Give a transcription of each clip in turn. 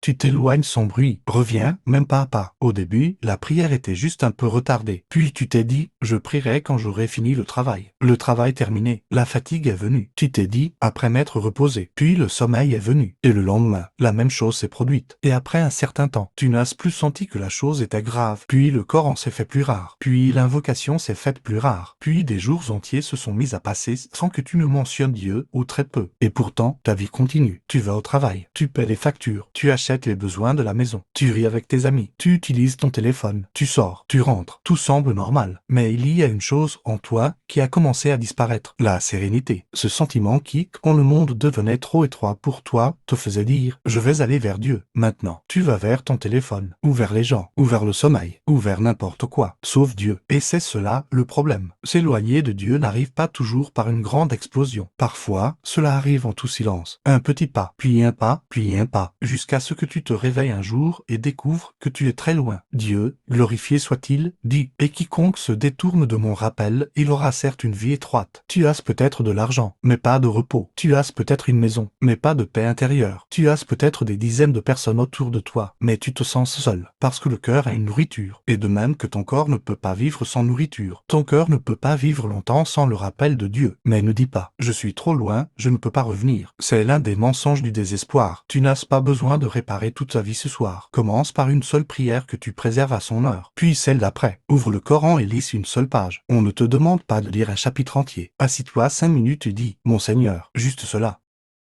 Tu t'éloignes sans bruit, reviens, même pas à pas. Au début, la prière était juste un peu retardée. Puis tu t'es dit, je prierai quand j'aurai fini le travail. Le travail terminé, la fatigue est venue. Tu t'es dit, après m'être reposé. Puis le sommeil est venu. Et le lendemain, la même chose s'est produite. Et après un certain temps, tu n'as plus senti que la chose était grave. Puis le Coran s'est fait plus rare. Puis l'invocation s'est faite plus rare. Puis des jours entiers se sont mis à passer sans que tu ne mentionnes Dieu ou très peu. Et pourtant, ta vie continue. Tu vas au travail. Tu paies les factures. Tu achètes les besoins de la maison. Tu ris avec tes amis. Tu utilises ton téléphone. Tu sors. Tu rentres. Tout semble normal. Mais il y a une chose en toi qui a commencé à disparaître. La sérénité. Ce sentiment qui, quand le monde devenait trop étroit pour toi, te faisait dire « Je vais aller vers Dieu ». Maintenant, tu vas vers ton téléphone, ou vers les gens, ou vers le sommeil, ou vers n'importe quoi, sauf Dieu. Et c'est cela le problème. S'éloigner de Dieu n'arrive pas toujours par une grande explosion. Parfois, cela arrive en tout silence. Un petit pas, puis un pas, puis un pas, jusqu'à ce que tu te réveilles un jour et découvres que tu es très loin. Dieu, glorifié soit-il, dit « Et quiconque se détourne de mon rappel, il aura certes une vie étroite. Tu as peut-être de l'argent, mais pas de repos. Tu as peut-être une maison, mais pas de paix intérieure. Tu as peut-être des dizaines de personnes autour de toi, mais tu te sens seul, parce que le cœur a une nourriture. Et de même que ton corps ne peut pas vivre sans nourriture, ton cœur ne peut pas vivre longtemps sans le rappel de Dieu. Mais ne dis pas « Je suis trop loin, je ne peux pas revenir ». C'est l'un des mensonges du désespoir. Tu n'as pas besoin de réparer toute ta vie ce soir. Commence par une seule prière que tu préserves à son heure, puis celle d'après. Ouvre le Coran et lis une seule page. On ne te demande pas de lire un chapitre entier. Assis-toi 5 minutes et dis « Mon Seigneur », juste cela.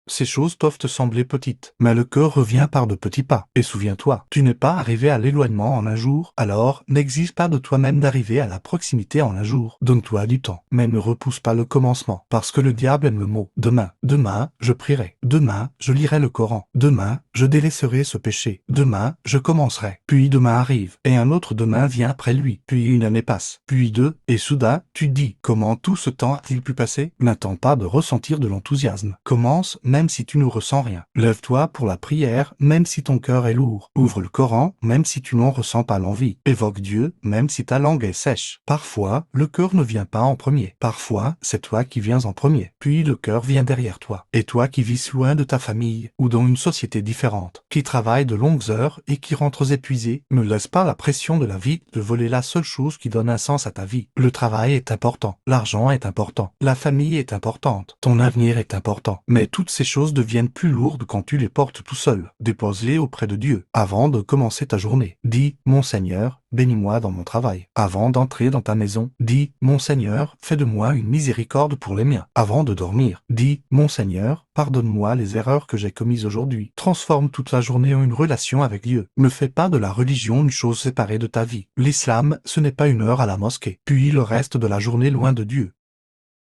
Ces choses peuvent te sembler petites, mais le cœur revient par de petits pas. Et souviens-toi, tu n'es pas arrivé à l'éloignement en un jour, alors n'exige pas de toi-même d'arriver à la proximité en un jour. Donne-toi du temps, mais ne repousse pas le commencement, parce que le diable aime le mot. Demain, demain, je prierai. Demain, je lirai le Coran. Demain, je délaisserai ce péché. Demain, je commencerai. Puis demain arrive, et un autre demain vient après lui. Puis une année passe, puis deux, et soudain, tu dis, comment tout ce temps a-t-il pu passer? N'attends pas de ressentir de l'enthousiasme. Commence, même si tu ne ressens rien. Lève-toi pour la prière, même si ton cœur est lourd. Ouvre le Coran, même si tu n'en ressens pas l'envie. Évoque Dieu, même si ta langue est sèche. Parfois, le cœur ne vient pas en premier. Parfois, c'est toi qui viens en premier. Puis le cœur vient derrière toi. Et toi qui vis loin de ta famille, ou dans une société différente, qui travaille de longues heures et qui rentres épuisé, ne laisse pas la pression de la vie te voler la seule chose qui donne un sens à ta vie. Le travail est important. L'argent est important. La famille est importante. Ton avenir est important. Mais toutes ces choses deviennent plus lourdes quand tu les portes tout seul. Dépose-les auprès de Dieu. Avant de commencer ta journée, dis « Mon Seigneur, bénis-moi dans mon travail ». Avant d'entrer dans ta maison, dis « Mon Seigneur, fais de moi une miséricorde pour les miens ». Avant de dormir, dis « Mon Seigneur, pardonne-moi les erreurs que j'ai commises aujourd'hui ». Transforme toute la journée en une relation avec Dieu. Ne fais pas de la religion une chose séparée de ta vie. L'islam, ce n'est pas une heure à la mosquée, puis le reste de la journée loin de Dieu.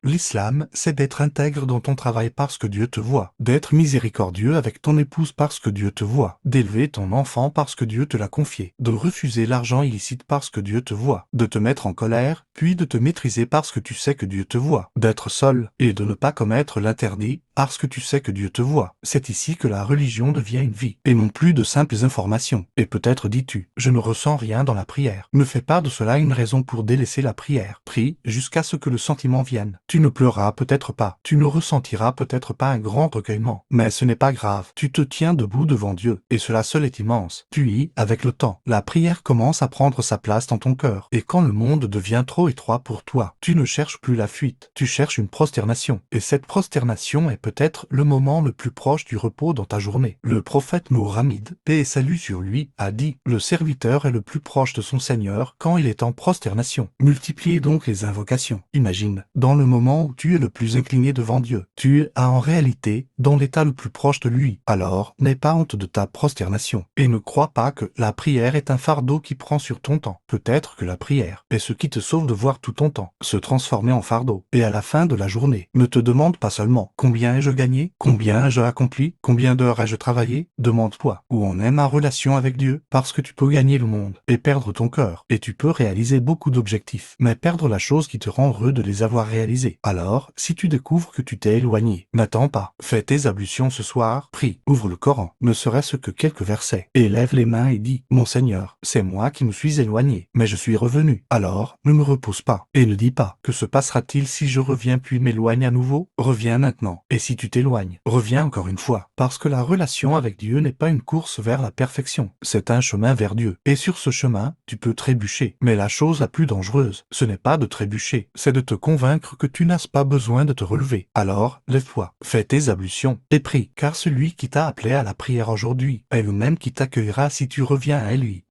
L'islam, c'est d'être intègre dans ton travail parce que Dieu te voit, d'être miséricordieux avec ton épouse parce que Dieu te voit, d'élever ton enfant parce que Dieu te l'a confié, de refuser l'argent illicite parce que Dieu te voit, de te mettre en colère, puis de te maîtriser parce que tu sais que Dieu te voit, d'être seul et de ne pas commettre l'interdit parce que tu sais que Dieu te voit. C'est ici que la religion devient une vie, et non plus de simples informations. Et peut-être dis-tu, je ne ressens rien dans la prière. Ne fais pas de cela une raison pour délaisser la prière. Prie jusqu'à ce que le sentiment vienne. Tu ne pleureras peut-être pas, tu ne ressentiras peut-être pas un grand recueillement, mais ce n'est pas grave. Tu te tiens debout devant Dieu, et cela seul est immense. Puis, avec le temps, la prière commence à prendre sa place dans ton cœur. Et quand le monde devient trop étroit pour toi, tu ne cherches plus la fuite, tu cherches une prosternation. Et cette prosternation est peut-être le moment le plus proche du repos dans ta journée. Le prophète Mohammed, paix et salut sur lui, a dit « Le serviteur est le plus proche de son Seigneur quand il est en prosternation ». Multipliez donc les invocations. Imagine, dans le moment où tu es le plus incliné devant Dieu, tu es en réalité dans l'état le plus proche de lui. Alors, n'aie pas honte de ta prosternation. Et ne crois pas que la prière est un fardeau qui prend sur ton temps. Peut-être que la prière est ce qui te sauve de voir tout ton temps se transformer en fardeau. Et à la fin de la journée, ne te demande pas seulement « Combien ai-je gagné ? Combien ai-je accompli? Combien d'heures ai-je travaillé? » Demande-toi où en est ma relation avec Dieu, parce que tu peux gagner le monde et perdre ton cœur, et tu peux réaliser beaucoup d'objectifs, mais perdre la chose qui te rend heureux de les avoir réalisés. éviter. Alors, si tu découvres que tu t'es éloigné, n'attends pas. Fais tes ablutions ce soir, prie, ouvre le Coran, ne serait-ce que quelques versets, et lève les mains et dis, mon Seigneur, c'est moi qui me suis éloigné, mais je suis revenu. Alors, ne me repousse pas, et ne dis pas, que se passera-t-il si je reviens puis m'éloigne à nouveau? Reviens maintenant, et si tu t'éloignes, reviens encore une fois, parce que la relation avec Dieu n'est pas une course vers la perfection, c'est un chemin vers Dieu, et sur ce chemin, tu peux trébucher. Mais la chose la plus dangereuse, ce n'est pas de trébucher, c'est de te convaincre que tu n'as pas besoin de te relever. Alors, lève-toi, fais tes ablutions, et prie, car celui qui t'a appelé à la prière aujourd'hui est le même qui t'accueillera si tu reviens à lui.